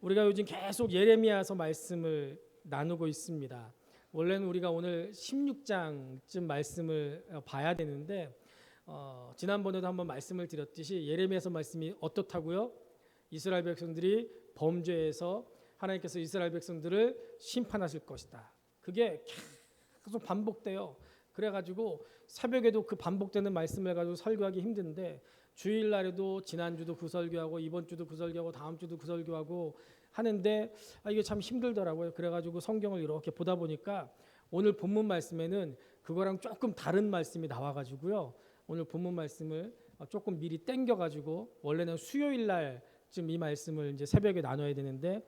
우리가 요즘 계속 예레미야서 말씀을 나누고 있습니다. 원래는 우리가 오늘 16장쯤 말씀을 봐야 되는데 지난번에도 한번 말씀을 드렸듯이 예레미야서 말씀이 어떻다고요? 이스라엘 백성들이 범죄해서 하나님께서 이스라엘 백성들을 심판하실 것이다. 그게 계속 반복돼요. 그래가지고 새벽에도 그 반복되는 말씀을 가지고 설교하기 힘든데 주일날에도 지난주도 그 설교하고 이번 주도 그 설교하고 다음 주도 그 설교하고 하는데 이게 참 힘들더라고요. 그래가지고 성경을 이렇게 보다 보니까 오늘 본문 말씀에는 그거랑 조금 다른 말씀이 나와가지고요. 오늘 본문 말씀을 조금 미리 땡겨가지고 원래는 수요일날쯤 이 말씀을 이제 새벽에 나눠야 되는데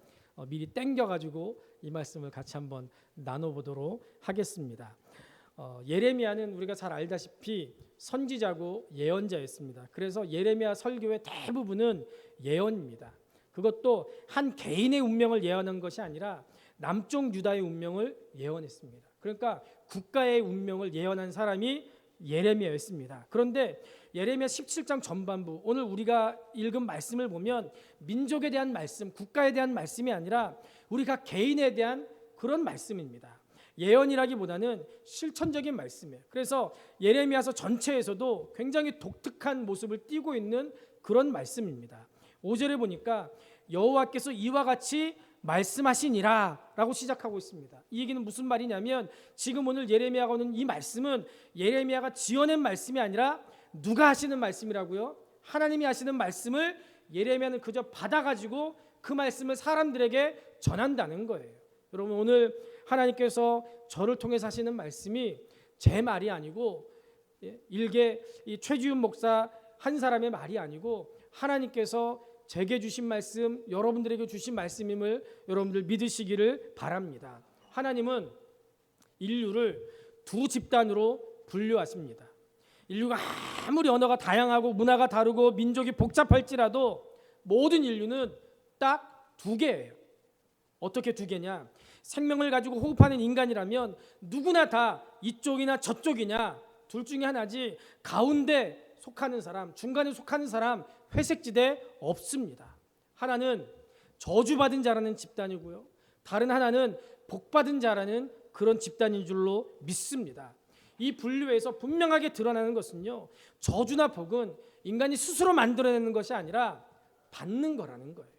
미리 땡겨가지고 이 말씀을 같이 한번 나눠보도록 하겠습니다. 예레미야는 우리가 잘 알다시피 선지자고 예언자였습니다. 그래서 예레미야 설교의 대부분은 예언입니다. 그것도 한 개인의 운명을 예언한 것이 아니라 남쪽 유다의 운명을 예언했습니다. 그러니까 국가의 운명을 예언한 사람이 예레미야였습니다. 그런데 예레미야 17장 전반부 오늘 우리가 읽은 말씀을 보면 민족에 대한 말씀, 국가에 대한 말씀이 아니라 우리가 개인에 대한 그런 말씀입니다. 예언이라기보다는 실천적인 말씀이에요. 그래서 예레미야서 전체에서도 굉장히 독특한 모습을 띠고 있는 그런 말씀입니다. 5절에 보니까 여호와께서 이와 같이 말씀하시니라 라고 시작하고 있습니다. 이 얘기는 무슨 말이냐면 지금 오늘 예레미야가 오는 이 말씀은 예레미야가 지어낸 말씀이 아니라 누가 하시는 말씀이라고요? 하나님이 하시는 말씀을 예레미야는 그저 받아가지고 그 말씀을 사람들에게 전한다는 거예요. 여러분 오늘 하나님께서 저를 통해서 하시는 말씀이 제 말이 아니고 일개 이 최지훈 목사 한 사람의 말이 아니고 하나님께서 제게 주신 말씀, 여러분들에게 주신 말씀임을 여러분들 믿으시기를 바랍니다. 하나님은 인류를 두 집단으로 분류하십니다. 인류가 아무리 언어가 다양하고 문화가 다르고 민족이 복잡할지라도 모든 인류는 딱 두 개예요. 어떻게 두 개냐? 생명을 가지고 호흡하는 인간이라면 누구나 다 이쪽이나 저쪽이냐 둘 중에 하나지 가운데 속하는 사람, 중간에 속하는 사람, 회색지대 없습니다. 하나는 저주받은 자라는 집단이고요. 다른 하나는 복받은 자라는 그런 집단인 줄로 믿습니다. 이 분류에서 분명하게 드러나는 것은요. 저주나 복은 인간이 스스로 만들어내는 것이 아니라 받는 거라는 거예요.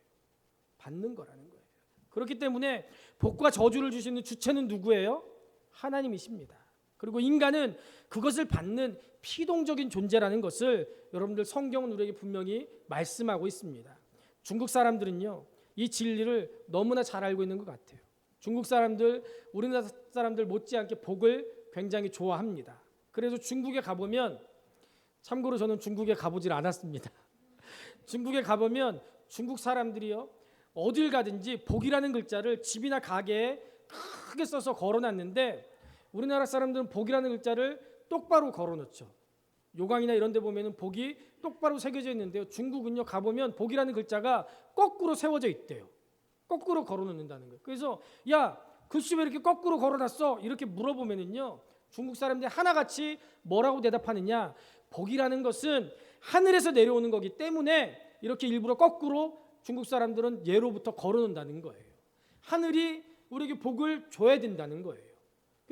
받는 거라는 거예요. 그렇기 때문에 복과 저주를 주시는 주체는 누구예요? 하나님이십니다. 그리고 인간은 그것을 받는 피동적인 존재라는 것을 여러분들 성경은 우리에게 분명히 말씀하고 있습니다. 중국 사람들은요, 이 진리를 너무나 잘 알고 있는 것 같아요. 중국 사람들, 우리나라 사람들 못지않게 복을 굉장히 좋아합니다. 그래서 중국에 가보면, 참고로 저는 중국에 가보질 않았습니다. 중국에 가보면 중국 사람들이요, 어딜 가든지 복이라는 글자를 집이나 가게에 크게 써서 걸어놨는데 우리나라 사람들은 복이라는 글자를 똑바로 걸어놓죠. 요강이나 이런 데 보면 복이 똑바로 새겨져 있는데요. 중국은요 가보면 복이라는 글자가 거꾸로 세워져 있대요. 거꾸로 걸어놓는다는 거예요. 그래서 야 글씨 왜 이렇게 거꾸로 걸어놨어? 이렇게 물어보면은요 중국 사람들이 하나같이 뭐라고 대답하느냐, 복이라는 것은 하늘에서 내려오는 거기 때문에 이렇게 일부러 거꾸로 중국 사람들은 예로부터 걸어놓는다는 거예요. 하늘이 우리에게 복을 줘야 된다는 거예요.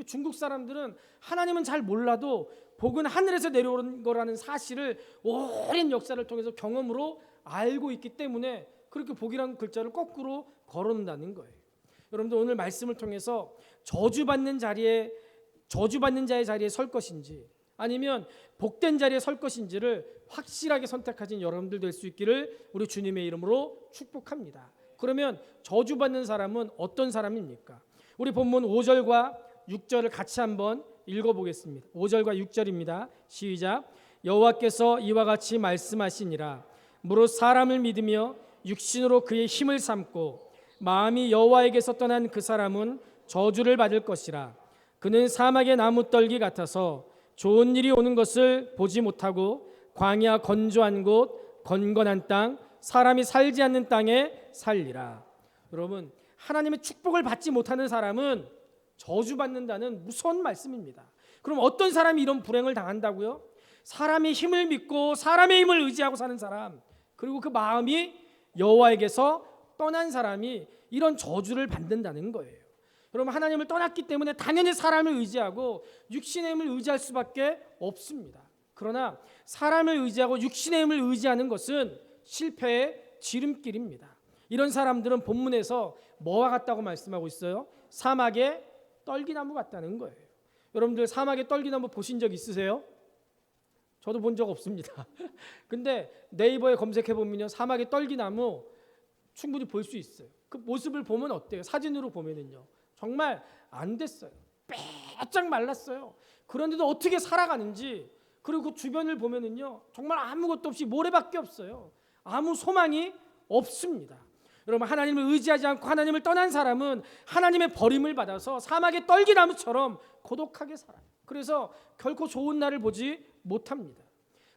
중국 사람들은 하나님은 잘 몰라도 복은 하늘에서 내려오는 거라는 사실을 오랜 역사를 통해서 경험으로 알고 있기 때문에 그렇게 복이라는 글자를 거꾸로 걸어놓는다는 거예요. 여러분들 오늘 말씀을 통해서 저주받는 자의 자리에 설 것인지 아니면 복된 자리에 설 것인지를 확실하게 선택하신 여러분들 될 수 있기를 우리 주님의 이름으로 축복합니다. 그러면 저주받는 사람은 어떤 사람입니까? 우리 본문 5절과 6절을 같이 한번 읽어보겠습니다. 5절과 6절입니다. 시작. 여호와께서 이와 같이 말씀하시니라. 무릇 사람을 믿으며 육신으로 그의 힘을 삼고 마음이 여호와에게서 떠난 그 사람은 저주를 받을 것이라. 그는 사막의 나무떨기 같아서 좋은 일이 오는 것을 보지 못하고 광야 건조한 곳 건건한 땅 사람이 살지 않는 땅에 살리라. 여러분 하나님의 축복을 받지 못하는 사람은 저주받는다는 무서운 말씀입니다. 그럼 어떤 사람이 이런 불행을 당한다고요? 사람의 힘을 믿고 사람의 힘을 의지하고 사는 사람, 그리고 그 마음이 여호와에게서 떠난 사람이 이런 저주를 받는다는 거예요. 여러분, 하나님을 떠났기 때문에 당연히 사람을 의지하고 육신의 힘을 의지할 수밖에 없습니다. 그러나 사람을 의지하고 육신의 힘을 의지하는 것은 실패의 지름길입니다. 이런 사람들은 본문에서 뭐와 같다고 말씀하고 있어요? 사막의 떨기나무 같다는 거예요. 여러분들 사막의 떨기나무 보신 적 있으세요? 저도 본 적 없습니다. 근데 네이버에 검색해 보면요, 사막의 떨기나무 충분히 볼 수 있어요. 그 모습을 보면 어때요? 사진으로 보면은요, 정말 안 됐어요. 빼짝 말랐어요. 그런데도 어떻게 살아가는지, 그리고 그 주변을 보면은요, 정말 아무것도 없이 모래밖에 없어요. 아무 소망이 없습니다. 여러분, 하나님을 의지하지 않고 하나님을 떠난 사람은 하나님의 버림을 받아서 사막의 떨기나무처럼 고독하게 살아요. 그래서 결코 좋은 날을 보지 못합니다.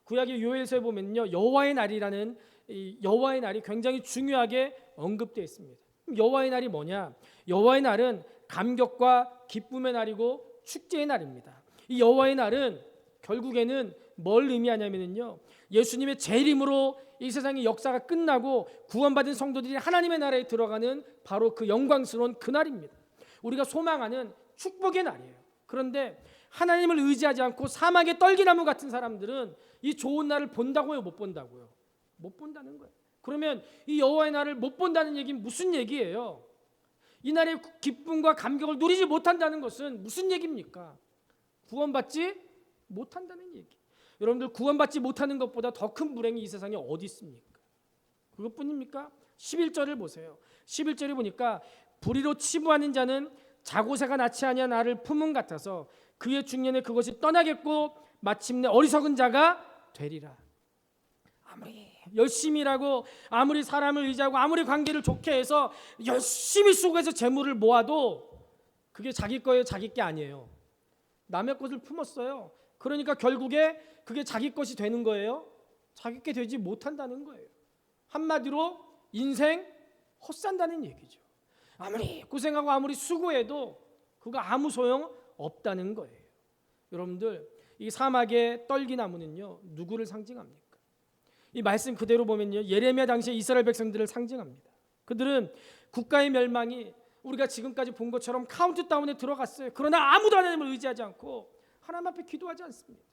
구약의 요엘서에 보면요, 여호와의 날이라는 이 여호와의 날이 굉장히 중요하게 언급되어 있습니다. 여호와의 날이 뭐냐? 여호와의 날은 감격과 기쁨의 날이고 축제의 날입니다. 이 여호와의 날은 결국에는 뭘 의미하냐면요, 예수님의 재림으로 이 세상의 역사가 끝나고 구원받은 성도들이 하나님의 나라에 들어가는 바로 그 영광스러운 그날입니다. 우리가 소망하는 축복의 날이에요. 그런데 하나님을 의지하지 않고 사막의 떨기나무 같은 사람들은 이 좋은 날을 본다고요, 못 본다고요? 못 본다는 거예요. 그러면 이 여호와의 날을 못 본다는 얘기는 무슨 얘기예요? 이 날의 기쁨과 감격을 누리지 못한다는 것은 무슨 얘기입니까? 구원받지 못한다는 얘기. 여러분들, 구원받지 못하는 것보다 더 큰 불행이 이 세상에 어디 있습니까? 그것뿐입니까? 11절을 보세요. 11절에 보니까 불의로 치부하는 자는 자고새가 낳지 아니한 알을 품은 같아서 그의 중년에 그것이 떠나겠고 마침내 어리석은 자가 되리라. 아무리 열심히 일하고 아무리 사람을 의지하고 아무리 관계를 좋게 해서 열심히 수고해서 재물을 모아도 그게 자기 거예요, 자기 게 아니에요. 남의 것을 품었어요. 그러니까 결국에 그게 자기 것이 되는 거예요. 자기 게 되지 못한다는 거예요. 한마디로 인생 헛산다는 얘기죠. 아무리 고생하고 아무리 수고해도 그거 아무 소용 없다는 거예요. 여러분들, 이 사막의 떨기나무는요, 누구를 상징합니까? 이 말씀 그대로 보면요, 예레미야 당시에 이스라엘 백성들을 상징합니다. 그들은 국가의 멸망이 우리가 지금까지 본 것처럼 카운트다운에 들어갔어요. 그러나 아무도 하나님을 의지하지 않고 하나님 앞에 기도하지 않습니다.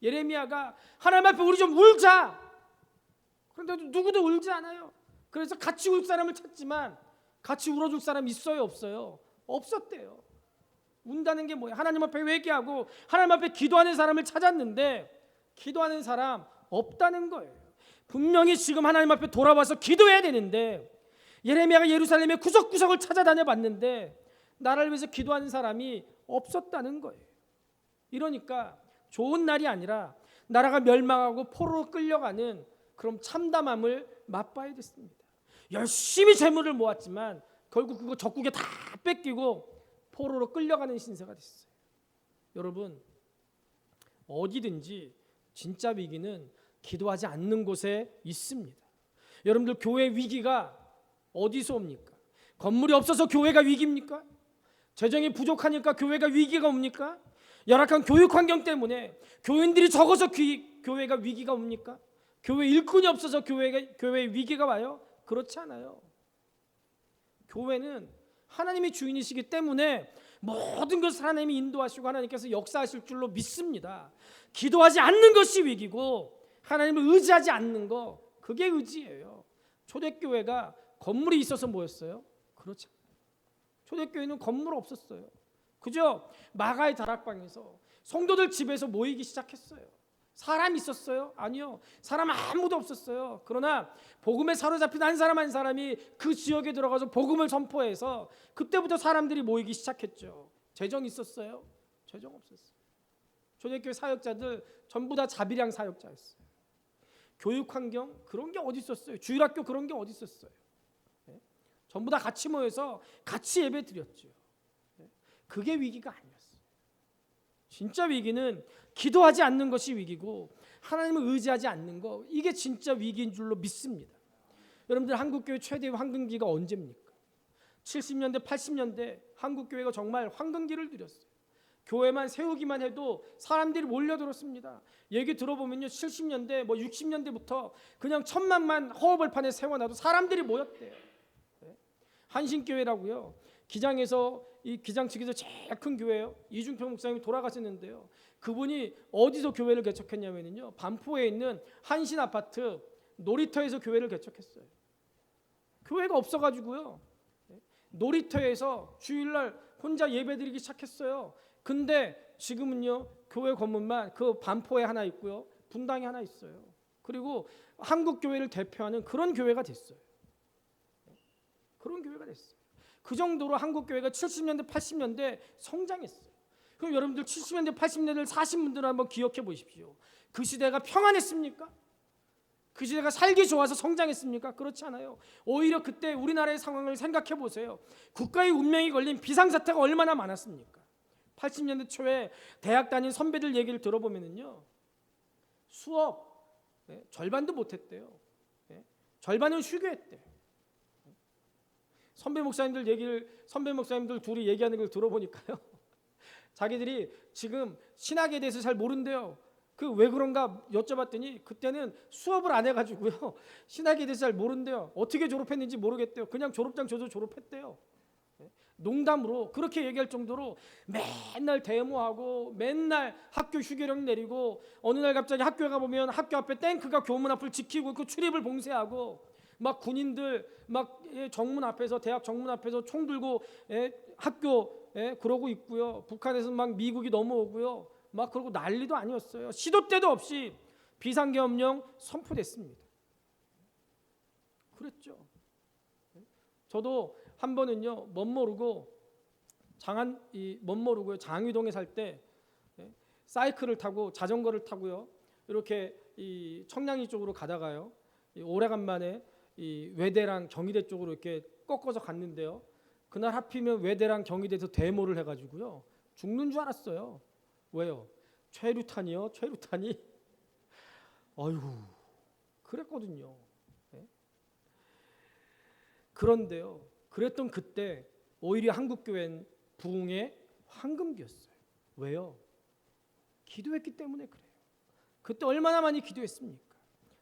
예레미야가 하나님 앞에 우리 좀 울자. 그런데 누구도 울지 않아요. 그래서 같이 울 사람을 찾지만 같이 울어줄 사람 있어요, 없어요? 없었대요. 운다는 게 뭐예요? 하나님 앞에 회개하고 하나님 앞에 기도하는 사람을 찾았는데 기도하는 사람 없다는 거예요. 분명히 지금 하나님 앞에 돌아와서 기도해야 되는데 예레미야가 예루살렘의 구석구석을 찾아다녀 봤는데 나라를 위해서 기도하는 사람이 없었다는 거예요. 이러니까 좋은 날이 아니라 나라가 멸망하고 포로로 끌려가는 그런 참담함을 맛봐야 됐습니다. 열심히 재물을 모았지만 결국 그거 적국에 다 뺏기고 포로로 끌려가는 신세가 됐어요. 여러분, 어디든지 진짜 위기는 기도하지 않는 곳에 있습니다. 여러분들, 교회 위기가 어디서 옵니까? 건물이 없어서 교회가 위기입니까? 재정이 부족하니까 교회가 위기가 옵니까? 열악한 교육 환경 때문에 교인들이 적어서 교회가 위기가 옵니까? 교회 일꾼이 없어서 교회에 위기가 와요? 그렇지 않아요. 교회는 하나님이 주인이시기 때문에 모든 것을 하나님이 인도하시고 하나님께서 역사하실 줄로 믿습니다. 기도하지 않는 것이 위기고 하나님을 의지하지 않는 거, 그게 의지예요. 초대교회가 건물이 있어서 모였어요? 그렇지 않아요. 초대교회는 건물 없었어요. 그죠? 마가의 다락방에서 성도들 집에서 모이기 시작했어요. 사람 있었어요? 아니요. 사람 아무도 없었어요. 그러나 복음에 사로잡힌 한 사람 한 사람이 그 지역에 들어가서 복음을 선포해서 그때부터 사람들이 모이기 시작했죠. 재정 있었어요? 재정 없었어요. 초대교회 사역자들 전부 다 자비량 사역자였어요. 교육 환경 그런 게 어디 있었어요? 주일학교 그런 게 어디 있었어요? 네? 전부 다 같이 모여서 같이 예배 드렸죠. 네? 그게 위기가 아니었어요. 진짜 위기는 기도하지 않는 것이 위기고 하나님을 의지하지 않는 거, 이게 진짜 위기인 줄로 믿습니다. 여러분들, 한국교회 최대의 황금기가 언제입니까? 70년대 80년대 한국교회가 정말 황금기를 누렸어요. 교회만 세우기만 해도 사람들이 몰려들었습니다. 얘기 들어보면요, 70년대 60년대부터 그냥 천막만 허허벌판에 세워놔도 사람들이 모였대요. 한신교회라고요. 기장에서 이 기장 측에서 제일 큰 교회예요. 이중평 목사님이 돌아가셨는데요. 그분이 어디서 교회를 개척했냐면요. 반포에 있는 한신 아파트 놀이터에서 교회를 개척했어요. 교회가 없어가지고요. 놀이터에서 주일날 혼자 예배드리기 시작했어요. 근데 지금은요. 교회 건물만 그 반포에 하나 있고요. 분당에 하나 있어요. 그리고 한국 교회를 대표하는 그런 교회가 됐어요. 그런 교회가 됐어요. 그 정도로 한국 교회가 70년대, 80년대 성장했어요. 그럼 여러분들 70년대, 80년대를 사신 분들은 한번 기억해 보십시오. 그 시대가 평안했습니까? 그 시대가 살기 좋아서 성장했습니까? 그렇지 않아요. 오히려 그때 우리나라의 상황을 생각해 보세요. 국가의 운명이 걸린 비상사태가 얼마나 많았습니까? 80년대 초에 대학 다닌 선배들 얘기를 들어보면요, 수업 절반도 못했대요. 절반은 휴교했대요. 선배 목사님들 둘이 얘기하는 걸 들어보니까요, 자기들이 지금 신학에 대해서 잘 모른대요. 그 왜 그런가 여쭤봤더니 그때는 수업을 안 해가지고요, 신학에 대해서 잘 모른대요. 어떻게 졸업했는지 모르겠대요. 그냥 졸업장 줘서 졸업했대요. 농담으로 그렇게 얘기할 정도로 맨날 데모하고 맨날 학교 휴교령 내리고, 어느 날 갑자기 학교에 가보면 학교 앞에 탱크가 교문 앞을 지키고 그 출입을 봉쇄하고, 막 군인들 막 정문 앞에서, 대학 정문 앞에서 총 들고 학교 그러고 있고요. 북한에서 막 미국이 넘어오고요. 막 그러고 난리도 아니었어요. 시도 때도 없이 비상계엄령 선포됐습니다. 그랬죠. 저도 한 번은요, 멋모르고 장위동에 살 때 사이클을 타고 자전거를 타고요, 이렇게 이 청량리 쪽으로 가다가요, 오래간만에 이 외대랑 경희대 쪽으로 이렇게 꺾어서 갔는데요. 그날 하필이면 외대랑 경희대에서 데모를 해가지고요, 죽는 줄 알았어요. 왜요? 최루탄이요, 최루탄이. 아이고, 그랬거든요. 그런데요, 그랬던 그때 오히려 한국교회는 부흥의 황금기였어요. 왜요? 기도했기 때문에 그래요. 그때 얼마나 많이 기도했습니까?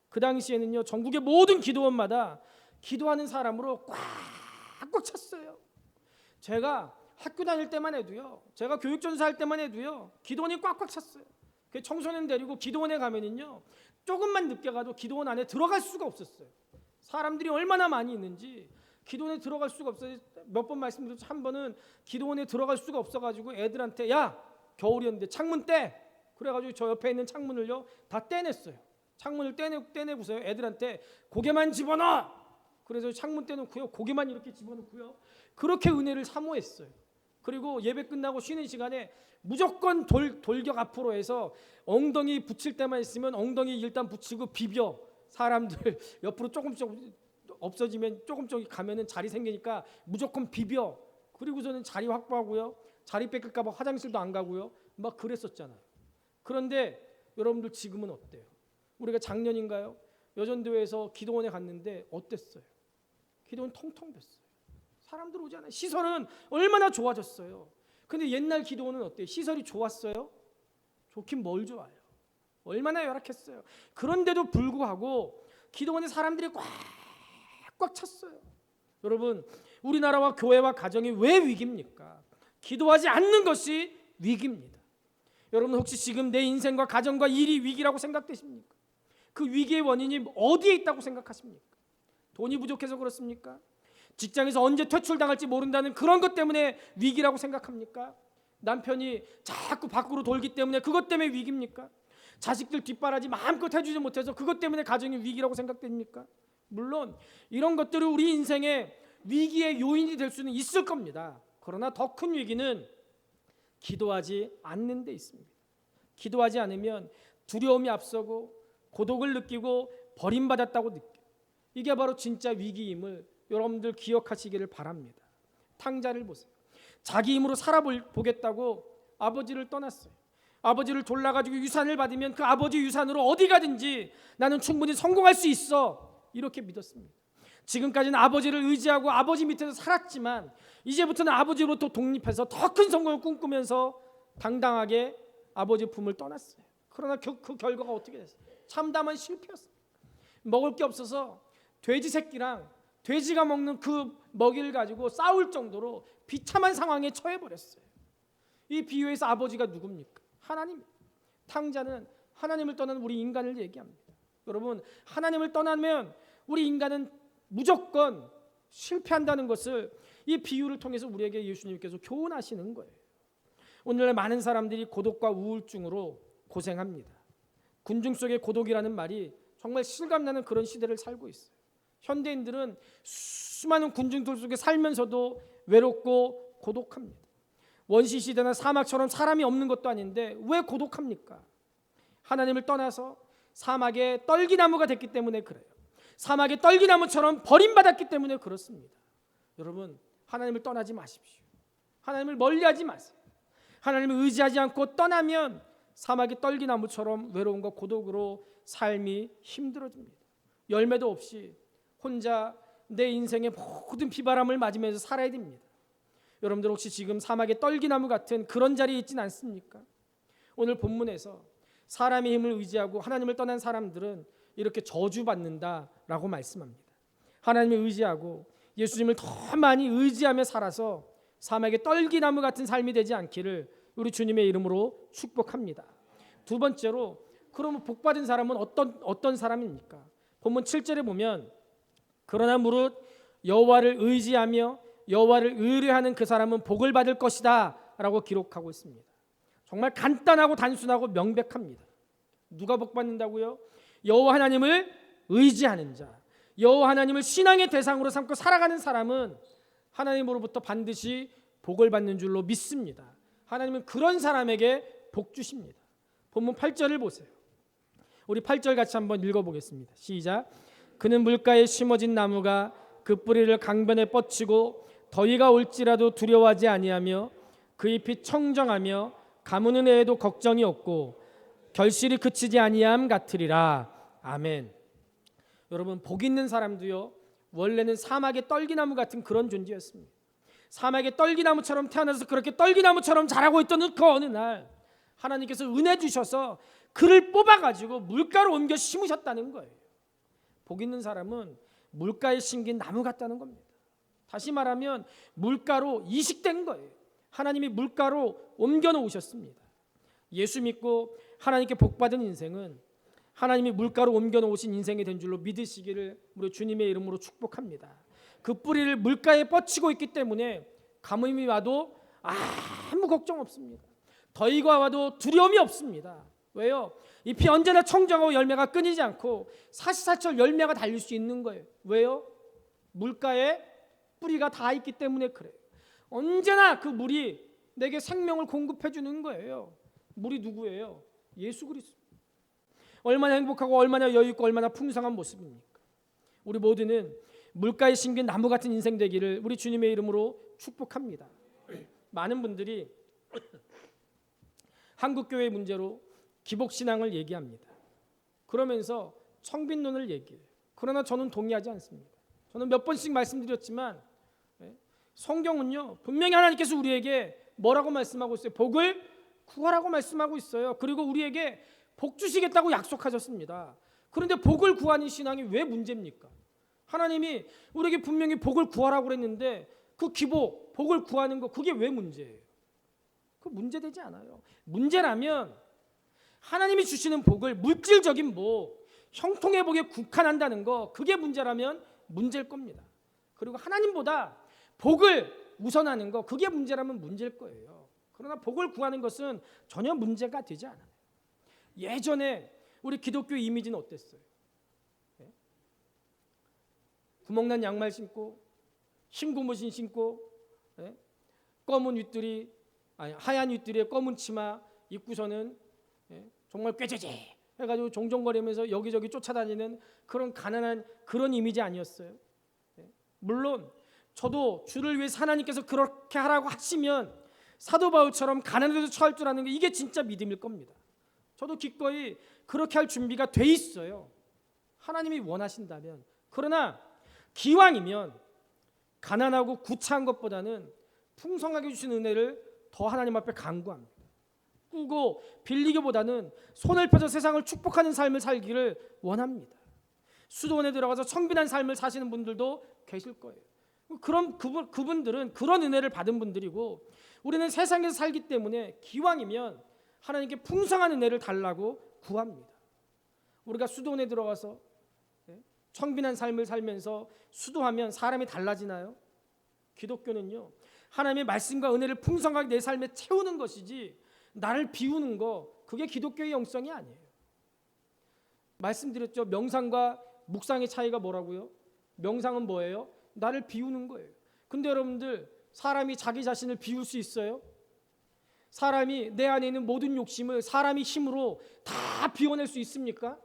그 당시에는요, 전국의 모든 기도원마다 기도하는 사람으로 꽉꽉 찼어요. 제가 학교 다닐 때만 해도요, 제가 교육전사 할 때만 해도요, 기도원이 꽉꽉 찼어요. 청소년 데리고 기도원에 가면은요, 조금만 늦게 가도 기도원 안에 들어갈 수가 없었어요. 사람들이 얼마나 많이 있는지 기도원에 들어갈 수가 없어요. 몇 번 말씀드렸죠. 한 번은 기도원에 들어갈 수가 없어가지고 애들한테, 야, 겨울이었는데 창문 떼! 그래가지고 저 옆에 있는 창문을요 다 떼냈어요. 창문을 떼내고서요, 애들한테 고개만 집어넣어! 그래서 창문 떼놓고요, 고개만 이렇게 집어넣고요, 그렇게 은혜를 사모했어요. 그리고 예배 끝나고 쉬는 시간에 무조건 돌격 앞으로 해서 엉덩이 붙일 때만 있으면 엉덩이 일단 붙이고 비벼. 사람들 옆으로 조금씩 없어지면 조금 가면은 자리 생기니까 무조건 비벼. 그리고서는 자리 확보하고요, 자리 뺏길까 봐 화장실도 안 가고요, 막 그랬었잖아요. 그런데 여러분들 지금은 어때요? 우리가 작년인가요? 여전도에서 기도원에 갔는데 어땠어요? 기도원 텅텅 빈었어요. 사람들 오지 않아요. 시설은 얼마나 좋아졌어요. 근데 옛날 기도원은 어때요? 시설이 좋았어요? 좋긴 뭘 좋아요. 얼마나 열악했어요. 그런데도 불구하고 기도원에 사람들이 꽉꽉 찼어요. 여러분, 우리나라와 교회와 가정이 왜 위기입니까? 기도하지 않는 것이 위기입니다. 여러분, 혹시 지금 내 인생과 가정과 일이 위기라고 생각되십니까? 그 위기의 원인이 어디에 있다고 생각하십니까? 돈이 부족해서 그렇습니까? 직장에서 언제 퇴출당할지 모른다는 그런 것 때문에 위기라고 생각합니까? 남편이 자꾸 밖으로 돌기 때문에 그것 때문에 위기입니까? 자식들 뒷바라지 마음껏 해주지 못해서 그것 때문에 가정이 위기라고 생각됩니까? 물론 이런 것들이 우리 인생의 위기의 요인이 될 수는 있을 겁니다. 그러나 더 큰 위기는 기도하지 않는 데 있습니다. 기도하지 않으면 두려움이 앞서고 고독을 느끼고 버림받았다고 느껴요. 이게 바로 진짜 위기임을 여러분들 기억하시기를 바랍니다. 탕자를 보세요. 자기 힘으로 살아보겠다고 아버지를 떠났어요. 아버지를 졸라가지고 유산을 받으면 그 아버지 유산으로 어디 가든지 나는 충분히 성공할 수 있어, 이렇게 믿었습니다. 지금까지는 아버지를 의지하고 아버지 밑에서 살았지만 이제부터는 아버지로부터 독립해서 더 큰 성공을 꿈꾸면서 당당하게 아버지 품을 떠났어요. 그러나 그 결과가 어떻게 됐어요? 참담한 실패였어요. 먹을 게 없어서 돼지 새끼랑 돼지가 먹는 그 먹이를 가지고 싸울 정도로 비참한 상황에 처해버렸어요. 이 비유에서 아버지가 누굽니까? 하나님. 탕자는 하나님을 떠난 우리 인간을 얘기합니다. 여러분, 하나님을 떠나면 우리 인간은 무조건 실패한다는 것을 이 비유를 통해서 우리에게 예수님께서 교훈하시는 거예요. 오늘날 많은 사람들이 고독과 우울증으로 고생합니다. 군중 속의 고독이라는 말이 정말 실감나는 그런 시대를 살고 있어요. 현대인들은 수많은 군중들 속에 살면서도 외롭고 고독합니다. 원시 시대나 사막처럼 사람이 없는 것도 아닌데 왜 고독합니까? 하나님을 떠나서 사막의 떨기나무가 됐기 때문에 그래요. 사막의 떨기나무처럼 버림받았기 때문에 그렇습니다. 여러분, 하나님을 떠나지 마십시오. 하나님을 멀리하지 마세요. 하나님을 의지하지 않고 떠나면 사막의 떨기나무처럼 외로움과 고독으로 삶이 힘들어집니다. 열매도 없이 혼자 내 인생의 모든 비바람을 맞으면서 살아야 됩니다. 여러분들 혹시 지금 사막의 떨기나무 같은 그런 자리에 있지는 않습니까? 오늘 본문에서 사람의 힘을 의지하고 하나님을 떠난 사람들은 이렇게 저주받는다라고 말씀합니다. 하나님을 의지하고 예수님을 더 많이 의지하며 살아서 사막의 떨기나무 같은 삶이 되지 않기를 우리 주님의 이름으로 축복합니다. 두 번째로, 그러면 복받은 사람은 어떤 사람입니까? 본문 7절에 보면 그러나 무릇 여호와를 의지하며 여호와를 의뢰하는 그 사람은 복을 받을 것이다 라고 기록하고 있습니다. 정말 간단하고 단순하고 명백합니다. 누가 복받는다고요? 여호와 하나님을 의지하는 자, 여호와 하나님을 신앙의 대상으로 삼고 살아가는 사람은 하나님으로부터 반드시 복을 받는 줄로 믿습니다. 하나님은 그런 사람에게 복 주십니다. 본문 8절을 보세요. 우리 8절 같이 한번 읽어보겠습니다. 시작. 그는 물가에 심어진 나무가 그 뿌리를 강변에 뻗치고 더위가 올지라도 두려워하지 아니하며 그 잎이 청정하며 가무는 애에도 걱정이 없고 결실이 그치지 아니함 같으리라. 아멘. 여러분, 복 있는 사람도요, 원래는 사막의 떨기나무 같은 그런 존재였습니다. 사막의 떨기나무처럼 태어나서 그렇게 떨기나무처럼 자라고 있던 그 어느 날 하나님께서 은혜 주셔서 그를 뽑아가지고 물가로 옮겨 심으셨다는 거예요. 복 있는 사람은 물가에 심긴 나무 같다는 겁니다. 다시 말하면 물가로 이식된 거예요. 하나님이 물가로 옮겨 놓으셨습니다. 예수 믿고 하나님께 복받은 인생은 하나님이 물가로 옮겨 놓으신 인생이 된 줄로 믿으시기를 우리 주님의 이름으로 축복합니다. 그 뿌리를 물가에 뻗치고 있기 때문에 가뭄이 와도 아무 걱정 없습니다. 더위가 와도 두려움이 없습니다. 왜요? 잎이 언제나 청정하고 열매가 끊이지 않고 사시사철 열매가 달릴 수 있는 거예요. 왜요? 물가에 뿌리가 다 있기 때문에 그래요. 언제나 그 물이 내게 생명을 공급해 주는 거예요. 물이 누구예요? 예수 그리스도. 얼마나 행복하고 얼마나 여유 있고 얼마나 풍성한 모습입니까? 우리 모두는 물가에 심긴 나무 같은 인생 되기를 우리 주님의 이름으로 축복합니다. 많은 분들이 한국교회 문제로 기복신앙을 얘기합니다. 그러면서 청빈론을 얘기해요. 그러나 저는 동의하지 않습니다. 저는 몇 번씩 말씀드렸지만 성경은요, 분명히 하나님께서 우리에게 뭐라고 말씀하고 있어요? 복을 구하라고 말씀하고 있어요. 그리고 우리에게 복 주시겠다고 약속하셨습니다. 그런데 복을 구하는 신앙이 왜 문제입니까? 하나님이 우리에게 분명히 복을 구하라고 그랬는데 그 기복, 복을 구하는 거 그게 왜 문제예요? 그 문제되지 않아요. 문제라면 하나님이 주시는 복을 물질적인 복, 형통의 복에 국한한다는 거, 그게 문제라면 문제일 겁니다. 그리고 하나님보다 복을 우선하는 거, 그게 문제라면 문제일 거예요. 그러나 복을 구하는 것은 전혀 문제가 되지 않아요. 예전에 우리 기독교 이미지는 어땠어요? 구멍난 양말 신고 흰 고무신 신고 검은 윗들이 하얀 윗들이에 검은 치마 입고서는 정말 꾀죄죄 해가지고 종종거리면서 여기저기 쫓아다니는 그런 가난한 그런 이미지 아니었어요? 물론 저도 주를 위해서 하나님께서 그렇게 하라고 하시면 사도 바울처럼 가난에도 처할 줄 아는 게 이게 진짜 믿음일 겁니다. 저도 기꺼이 그렇게 할 준비가 돼 있어요. 하나님이 원하신다면. 그러나 기왕이면 가난하고 구차한 것보다는 풍성하게 주신 은혜를 더 하나님 앞에 간구합니다. 꾸고 빌리기보다는 손을 펴서 세상을 축복하는 삶을 살기를 원합니다. 수도원에 들어가서 청빈한 삶을 사시는 분들도 계실 거예요. 그럼 그분들은 그런 은혜를 받은 분들이고, 우리는 세상에서 살기 때문에 기왕이면 하나님께 풍성한 은혜를 달라고 구합니다. 우리가 수도원에 들어가서 청빈한 삶을 살면서 수도하면 사람이 달라지나요? 기독교는요, 하나님의 말씀과 은혜를 풍성하게 내 삶에 채우는 것이지 나를 비우는 거, 그게 기독교의 영성이 아니에요. 말씀드렸죠. 명상과 묵상의 차이가 뭐라고요? 명상은 뭐예요? 나를 비우는 거예요. 근데 여러분들, 사람이 자기 자신을 비울 수 있어요? 사람이 내 안에 있는 모든 욕심을 사람이 힘으로 다 비워낼 수 있습니까?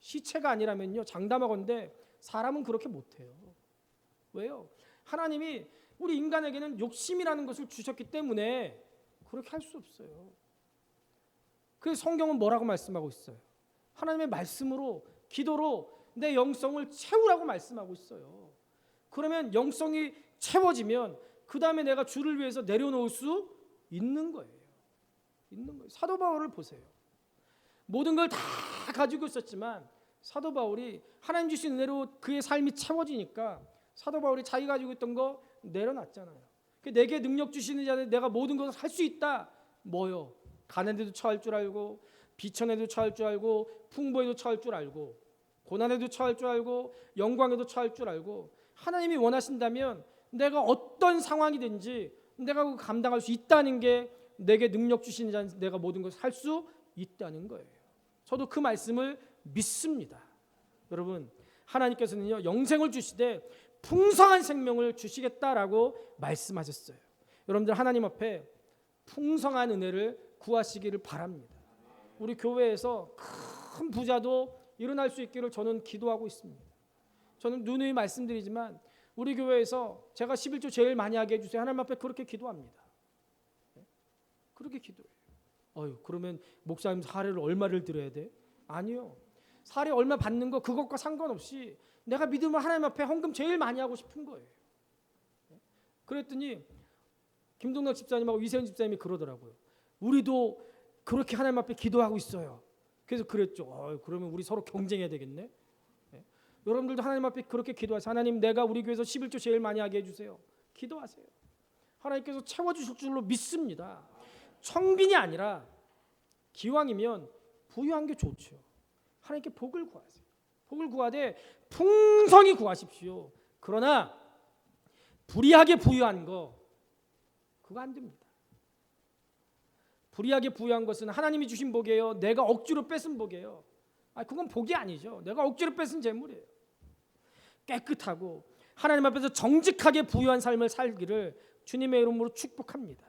시체가 아니라면요, 장담하건대 사람은 그렇게 못해요. 왜요? 하나님이 우리 인간에게는 욕심이라는 것을 주셨기 때문에 그렇게 할 수 없어요. 그래서 성경은 뭐라고 말씀하고 있어요? 하나님의 말씀으로, 기도로 내 영성을 채우라고 말씀하고 있어요. 그러면 영성이 채워지면 그 다음에 내가 주를 위해서 내려놓을 수 있는 거예요. 사도 바울을 보세요. 모든 걸 다 가지고 있었지만 사도 바울이 하나님 주신 은혜로 그의 삶이 채워지니까 사도 바울이 자기 가지고 있던 거 내려놨잖아요. 내게 능력 주시는 자는 내가 모든 것을 할 수 있다. 뭐요? 가난에도 처할 줄 알고, 비천에도 처할 줄 알고, 풍부에도 처할 줄 알고, 고난에도 처할 줄 알고, 영광에도 처할 줄 알고, 하나님이 원하신다면 내가 어떤 상황이든지 내가 감당할 수 있다는 게, 내게 능력 주시는 자는 내가 모든 것을 할 수 있다는 거예요. 저도 그 말씀을 믿습니다. 여러분, 하나님께서는요, 영생을 주시되 풍성한 생명을 주시겠다라고 말씀하셨어요. 여러분들, 하나님 앞에 풍성한 은혜를 구하시기를 바랍니다. 우리 교회에서 큰 부자도 일어날 수 있기를 저는 기도하고 있습니다. 저는 누누이 말씀드리지만 우리 교회에서 제가 11조 제일 많이 하게 해주세요. 하나님 앞에 그렇게 기도합니다. 그렇게 기도해요. 그러면 목사님 사례를 얼마를 드려야 돼? 아니요. 사례 얼마 받는 거 그것과 상관없이 내가 믿음을 하나님 앞에 헌금 제일 많이 하고 싶은 거예요. 그랬더니 김동락 집사님하고 이세현 집사님이 그러더라고요. 우리도 그렇게 하나님 앞에 기도하고 있어요. 그래서 그랬죠. 그러면 우리 서로 경쟁해야 되겠네. 여러분들도 하나님 앞에 그렇게 기도하세요. 하나님, 내가 우리 교회에서 11조 제일 많이 하게 해주세요. 기도하세요. 하나님께서 채워주실 줄로 믿습니다. 청빈이 아니라 기왕이면 부유한 게 좋죠. 하나님께 복을 구하세요. 복을 구하되 풍성히 구하십시오. 그러나 불의하게 부유한 거, 그거 안 됩니다. 불의하게 부유한 것은 하나님이 주신 복이에요? 내가 억지로 뺏은 복이에요? 그건 복이 아니죠. 내가 억지로 뺏은 재물이에요. 깨끗하고 하나님 앞에서 정직하게 부유한 삶을 살기를 주님의 이름으로 축복합니다.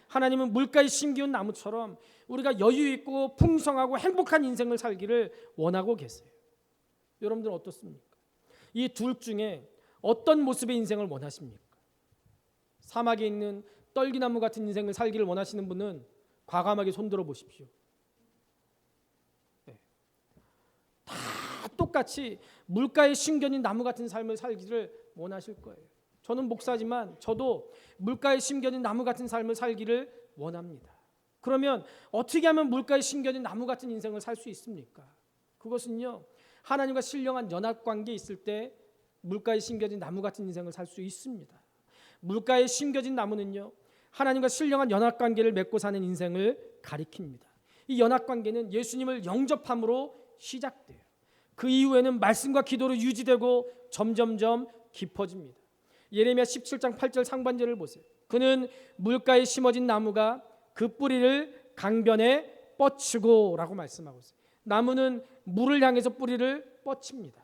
하나님은 물가에 심기운 나무처럼 우리가 여유 있고 풍성하고 행복한 인생을 살기를 원하고 계세요. 여러분들은 어떻습니까? 이 둘 중에 어떤 모습의 인생을 원하십니까? 사막에 있는 떨기나무 같은 인생을 살기를 원하시는 분은 과감하게 손들어 보십시오. 다 똑같이 물가에 심겨진 나무 같은 삶을 살기를 원하실 거예요. 저는 목사지만 저도 물가에 심겨진 나무 같은 삶을 살기를 원합니다. 그러면 어떻게 하면 물가에 심겨진 나무 같은 인생을 살 수 있습니까? 그것은요, 하나님과 신령한 연합관계에 있을 때 물가에 심겨진 나무 같은 인생을 살 수 있습니다. 물가에 심겨진 나무는요, 하나님과 신령한 연합관계를 맺고 사는 인생을 가리킵니다. 이 연합관계는 예수님을 영접함으로 시작돼요. 그 이후에는 말씀과 기도로 유지되고 점점점 깊어집니다. 예레미야 17장 8절 상반절을 보세요. 그는 물가에 심어진 나무가 그 뿌리를 강변에 뻗치고 라고 말씀하고 있어요. 나무는 물을 향해서 뿌리를 뻗칩니다.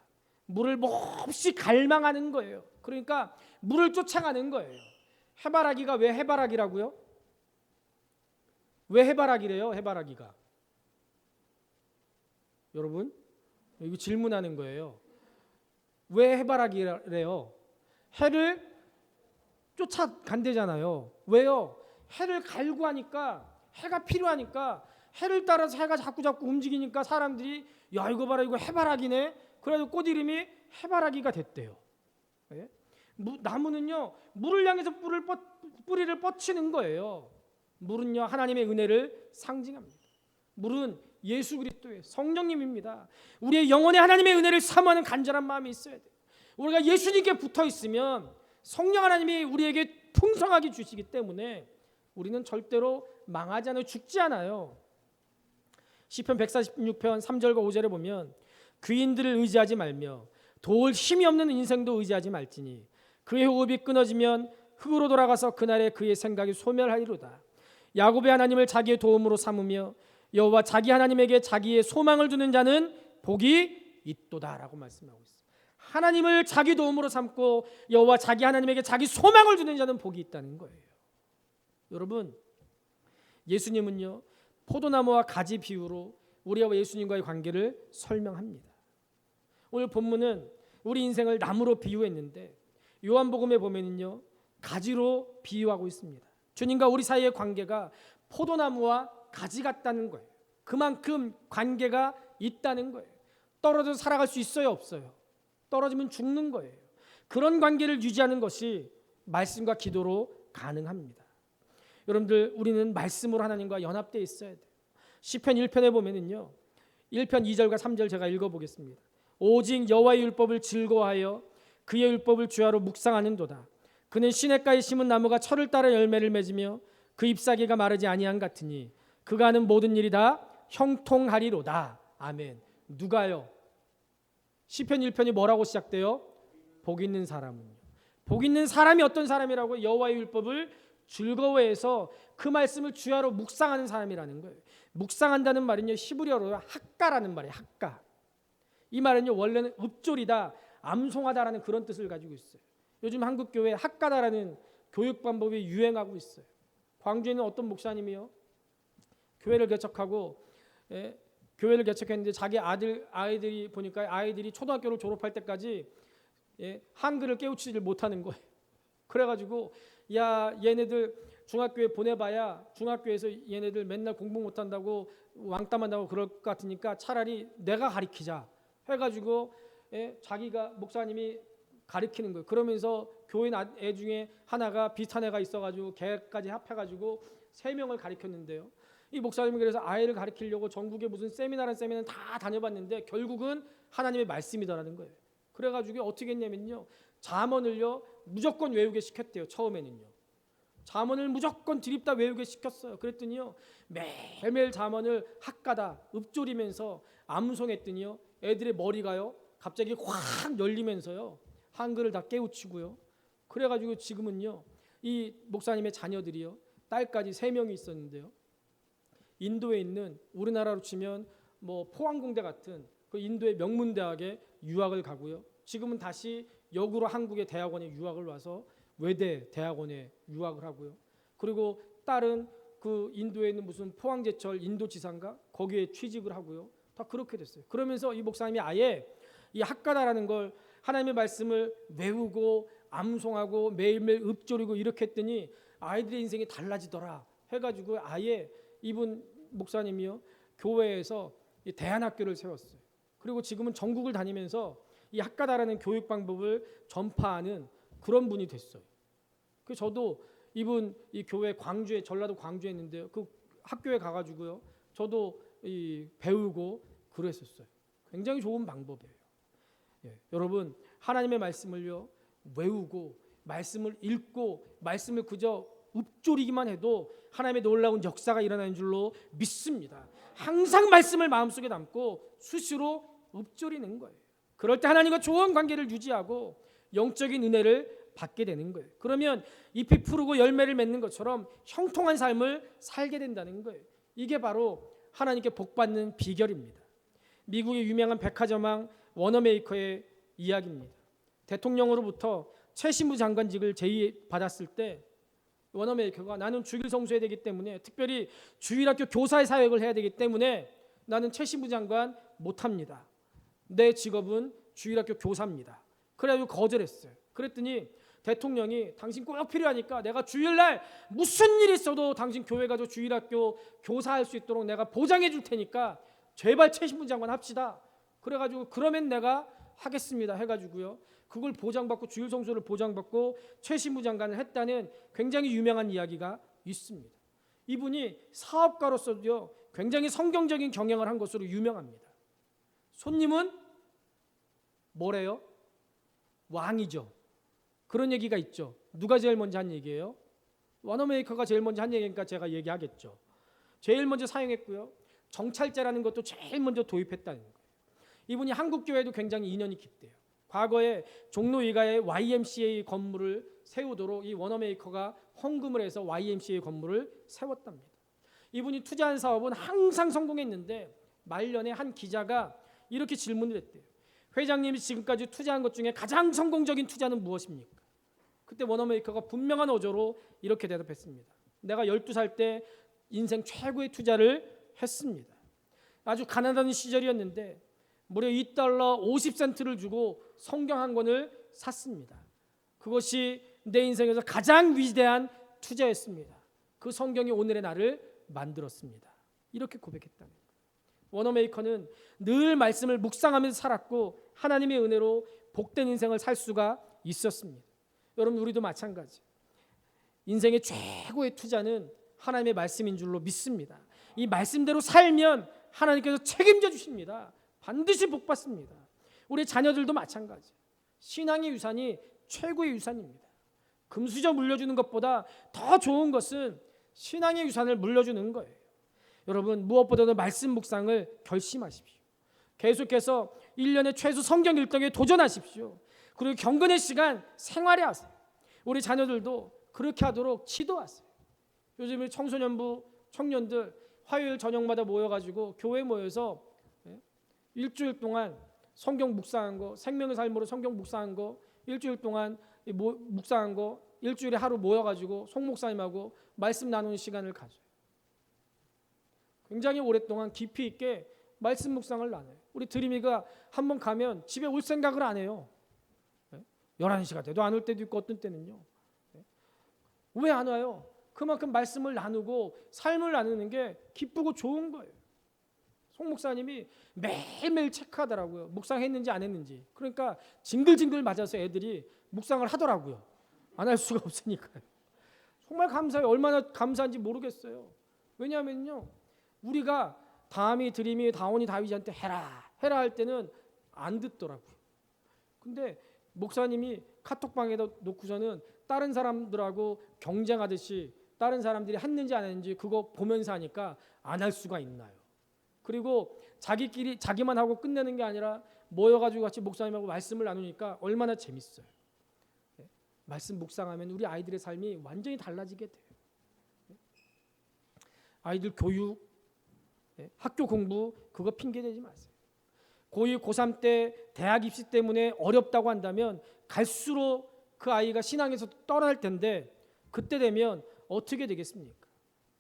물을 몹시 갈망하는 거예요. 그러니까 물을 쫓아가는 거예요. 해바라기가 왜 해바라기라고요? 왜 해바라기래요? 해바라기가. 여러분, 이거 질문하는 거예요. 왜 해바라기래요? 해를 쫓아간대잖아요. 왜요? 해를 갈구하니까, 해가 필요하니까, 해를 따라서 해가 자꾸 움직이니까 사람들이 야, 이거 봐라, 이거 해바라기네. 그래서 꽃 이름이 해바라기가 됐대요. 네? 나무는요, 물을 향해서 뿌리를 뻗치는 거예요. 물은요, 하나님의 은혜를 상징합니다. 물은 예수 그리스도의 성령님입니다. 우리의 영혼의 하나님의 은혜를 사모하는 간절한 마음이 있어야 돼요. 우리가 예수님께 붙어 있으면 성령 하나님이 우리에게 풍성하게 주시기 때문에 우리는 절대로 망하지 않아요. 죽지 않아요. 시편 146편 3절과 5절에 보면 귀인들을 의지하지 말며 도울 힘이 없는 인생도 의지하지 말지니 그의 호흡이 끊어지면 흙으로 돌아가서 그날에 그의 생각이 소멸하리로다. 야곱의 하나님을 자기의 도움으로 삼으며 여호와 자기 하나님에게 자기의 소망을 두는 자는 복이 있도다라고 말씀하고 있습니다. 하나님을 자기 도움으로 삼고 여호와 자기 하나님에게 자기 소망을 두는 자는 복이 있다는 거예요. 여러분, 예수님은요 포도나무와 가지 비유로 우리와 예수님과의 관계를 설명합니다. 오늘 본문은 우리 인생을 나무로 비유했는데 요한복음에 보면은요 가지로 비유하고 있습니다. 주님과 우리 사이의 관계가 포도나무와 가지 같다는 거예요. 그만큼 관계가 있다는 거예요. 떨어져서 살아갈 수 있어요, 없어요? 떨어지면 죽는 거예요. 그런 관계를 유지하는 것이 말씀과 기도로 가능합니다. 여러분들, 우리는 말씀으로 하나님과 연합되어 있어야 돼요. 시편 1편에 보면은요 1편 2절과 3절 제가 읽어보겠습니다. 오직 여호와의 율법을 즐거워하여 그의 율법을 주야로 묵상하는도다. 그는 시냇가에 심은 나무가 철을 따라 열매를 맺으며 그 잎사귀가 마르지 아니한 같으니 그가 하는 모든 일이 다 형통하리로다. 아멘. 누가요? 시편 1편이 뭐라고 시작돼요? 복 있는 사람은요. 복 있는 사람이 어떤 사람이라고? 여호와의 율법을 즐거워해서 그 말씀을 주야로 묵상하는 사람이라는 거예요. 묵상한다는 말은요 히브리어로 학가라는 말이에요. 학가. 이 말은요 원래는 읊조리다, 암송하다라는 그런 뜻을 가지고 있어요. 요즘 한국 교회에 학가다라는 교육 방법이 유행하고 있어요. 광주에 있는 어떤 목사님이요 교회를 개척하고 교회를 개척했는데 자기 아이들이 보니까 아이들이 초등학교를 졸업할 때까지 한글을 깨우치질 못하는 거예요. 그래가지고 야 얘네들 중학교에 보내봐야 중학교에서 얘네들 맨날 공부 못한다고 왕따만다고 그럴 것 같으니까 차라리 내가 가르치자 해가지고 자기가 목사님이 가르치는 거예요. 그러면서 교인 애 중에 하나가 비슷한 애가 있어가지고 걔까지 합해가지고 3명을 가르쳤는데요. 이 목사님이 그래서 아이를 가르치려고 전국에 무슨 세미나란 세미나 다 다녀봤는데 결국은 하나님의 말씀이더라는 거예요. 그래가지고 어떻게 했냐면요 잠언을요 무조건 외우게 시켰대요. 처음에는요 잠언을 무조건 드립다 외우게 시켰어요. 그랬더니요 매일매일 잠언을 학가다 읊조리면서 암송했더니요 애들의 머리가요 갑자기 확 열리면서요 한글을 다 깨우치고요. 그래가지고 지금은요 이 목사님의 자녀들이요 딸까지 3명이 있었는데요 인도에 있는 우리나라로 치면 뭐 포항공대 같은 그 인도의 명문대학에 유학을 가고요. 지금은 다시 역으로 한국의 대학원에 유학을 와서 외대 대학원에 유학을 하고요. 그리고 딸은 그 인도에 있는 무슨 포항제철 인도지사인가 거기에 취직을 하고요. 다 그렇게 됐어요. 그러면서 이 목사님이 아예 이 학가다라는 걸 하나님의 말씀을 외우고 암송하고 매일매일 읊조리고 이렇게 했더니 아이들의 인생이 달라지더라 해가지고 아예 이분 목사님이요 교회에서 대안학교를 세웠어요. 그리고 지금은 전국을 다니면서 이 학가다라는 교육 방법을 전파하는 그런 분이 됐어요. 그 저도 이분 이 교회 광주에 전라도 광주에 있는데요. 그 학교에 가가지고요. 저도 이 배우고 그랬었어요. 굉장히 좋은 방법이에요. 여러분 하나님의 말씀을요 외우고 말씀을 읽고 말씀을 그저 읊조리기만 해도 하나님의 놀라운 역사가 일어나는 줄로 믿습니다. 항상 말씀을 마음속에 담고 수시로 읊조리는 거예요. 그럴 때 하나님과 좋은 관계를 유지하고 영적인 은혜를 받게 되는 거예요. 그러면 잎이 푸르고 열매를 맺는 것처럼 형통한 삶을 살게 된다는 거예요. 이게 바로 하나님께 복받는 비결입니다. 미국의 유명한 백화점왕 워너메이커의 이야기입니다. 대통령으로부터 최신부 장관직을 제의받았을 때 워너메이커가 나는 주일 성수해야 되기 때문에 특별히 주일학교 교사의 사역을 해야 되기 때문에 나는 최신부 장관 못합니다. 내 직업은 주일학교 교사입니다. 그래가지고 거절했어요. 그랬더니 대통령이 당신 꼭 필요하니까 내가 주일날 무슨 일이 있어도 당신 교회 가서 주일학교 교사할 수 있도록 내가 보장해 줄 테니까 제발 최신부 장관 합시다. 그래가지고 그러면 내가 하겠습니다 해가지고요. 그걸 보장받고 주일 성수를 보장받고 최신부 장관을 했다는 굉장히 유명한 이야기가 있습니다. 이분이 사업가로서도요 굉장히 성경적인 경영을 한 것으로 유명합니다. 손님은 뭐래요? 왕이죠. 그런 얘기가 있죠. 누가 제일 먼저 한 얘기예요? 워너메이커가 제일 먼저 한 얘기니까 제가 얘기하겠죠. 제일 먼저 사용했고요. 정찰제라는 것도 제일 먼저 도입했다는 거예요. 이분이 한국 교회도 굉장히 인연이 깊대요. 과거에 종로 이가에 YMCA 건물을 세우도록 이 워너메이커가 헌금을 해서 YMCA 건물을 세웠답니다. 이분이 투자한 사업은 항상 성공했는데 말년에 한 기자가 이렇게 질문을 했대요. 회장님이 지금까지 투자한 것 중에 가장 성공적인 투자는 무엇입니까? 그때 워너메이커가 분명한 어조로 이렇게 대답했습니다. 내가 12살 때 인생 최고의 투자를 했습니다. 아주 가난한 시절이었는데 무려 $2 50센트를 주고 성경 한 권을 샀습니다. 그것이 내 인생에서 가장 위대한 투자였습니다. 그 성경이 오늘의 나를 만들었습니다. 이렇게 고백했다는 거예요. 워너메이커는 늘 말씀을 묵상하면서 살았고 하나님의 은혜로 복된 인생을 살 수가 있었습니다. 여러분, 우리도 마찬가지. 인생의 최고의 투자는 하나님의 말씀인 줄로 믿습니다. 이 말씀대로 살면 하나님께서 책임져 주십니다. 반드시 복 받습니다. 우리 자녀들도 마찬가지. 신앙의 유산이 최고의 유산입니다. 금수저 물려주는 것보다 더 좋은 것은 신앙의 유산을 물려주는 거예요. 여러분, 무엇보다도 말씀 묵상을 결심하십시오. 계속해서 1년에 최소 성경 읽기에 도전하십시오. 그리고 경건의 시간 생활해 하세요. 우리 자녀들도 그렇게 하도록 지도하세요. 요즘에 청소년부 청년들 화요일 저녁마다 모여가지고 교회 모여서 일주일 동안 성경 묵상한 거, 생명의 삶으로 성경 묵상한 거, 일주일 동안 묵상한 거, 일주일에 하루 모여가지고 송 목사님하고 말씀 나누는 시간을 가져요. 굉장히 오랫동안 깊이 있게 말씀 묵상을 나눠요. 우리 드림이가 한번 가면 집에 올 생각을 안 해요. 11시가 돼도 안 올 때도 있고 어떤 때는요. 왜 안 와요? 그만큼 말씀을 나누고 삶을 나누는 게 기쁘고 좋은 거예요. 송 목사님이 매일매일 체크하더라고요. 묵상했는지 안 했는지. 그러니까 징글징글 맞아서 애들이 묵상을 하더라고요. 안 할 수가 없으니까요. 정말 감사해요. 얼마나 감사한지 모르겠어요. 왜냐하면요, 우리가 다음이 드림이 다온이 다윗한테 해라 할 때는 안 듣더라고요. 근데 목사님이 카톡방에다 놓고서는 다른 사람들하고 경쟁하듯이 다른 사람들이 했는지 안 했는지 그거 보면서 하니까 안 할 수가 있나요? 그리고 자기끼리 자기만 하고 끝내는 게 아니라 모여가지고 같이 목사님하고 말씀을 나누니까 얼마나 재밌어요. 말씀 묵상하면 우리 아이들의 삶이 완전히 달라지게 돼요. 아이들 교육, 학교 공부 그거 핑계 대지 마세요. 고2, 고3 때 대학 입시 때문에 어렵다고 한다면 갈수록 그 아이가 신앙에서 떠날 텐데 그때 되면 어떻게 되겠습니까?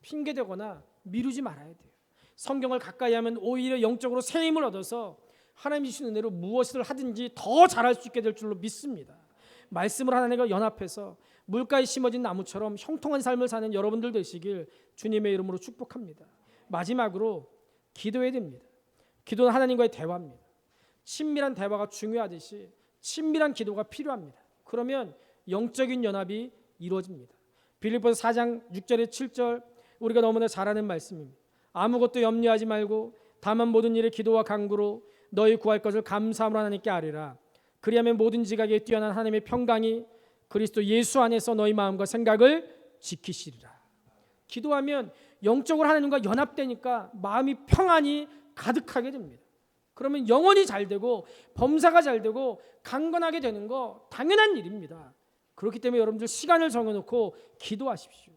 핑계 대거나 미루지 말아야 돼요. 성경을 가까이 하면 오히려 영적으로 새 힘을 얻어서 하나님 주신 은혜로 무엇을 하든지 더 잘할 수 있게 될 줄로 믿습니다. 말씀을 하나님과 연합해서 물가에 심어진 나무처럼 형통한 삶을 사는 여러분들 되시길 주님의 이름으로 축복합니다. 마지막으로 기도해야 됩니다. 기도는 하나님과의 대화입니다. 친밀한 대화가 중요하듯이 친밀한 기도가 필요합니다. 그러면 영적인 연합이 이루어집니다. 빌립보서 4장 6절에 7절 우리가 너무나 잘 아는 말씀입니다. 아무것도 염려하지 말고 다만 모든 일에 기도와 간구로 너희 구할 것을 감사함으로 하나님께 아뢰라. 그리하면 모든 지각에 뛰어난 하나님의 평강이 그리스도 예수 안에서 너희 마음과 생각을 지키시리라. 기도하면 영적으로 하나님과 연합되니까 마음이 평안이 가득하게 됩니다. 그러면 영혼이 잘 되고 범사가 잘 되고 강건하게 되는 거 당연한 일입니다. 그렇기 때문에 여러분들 시간을 정해놓고 기도하십시오.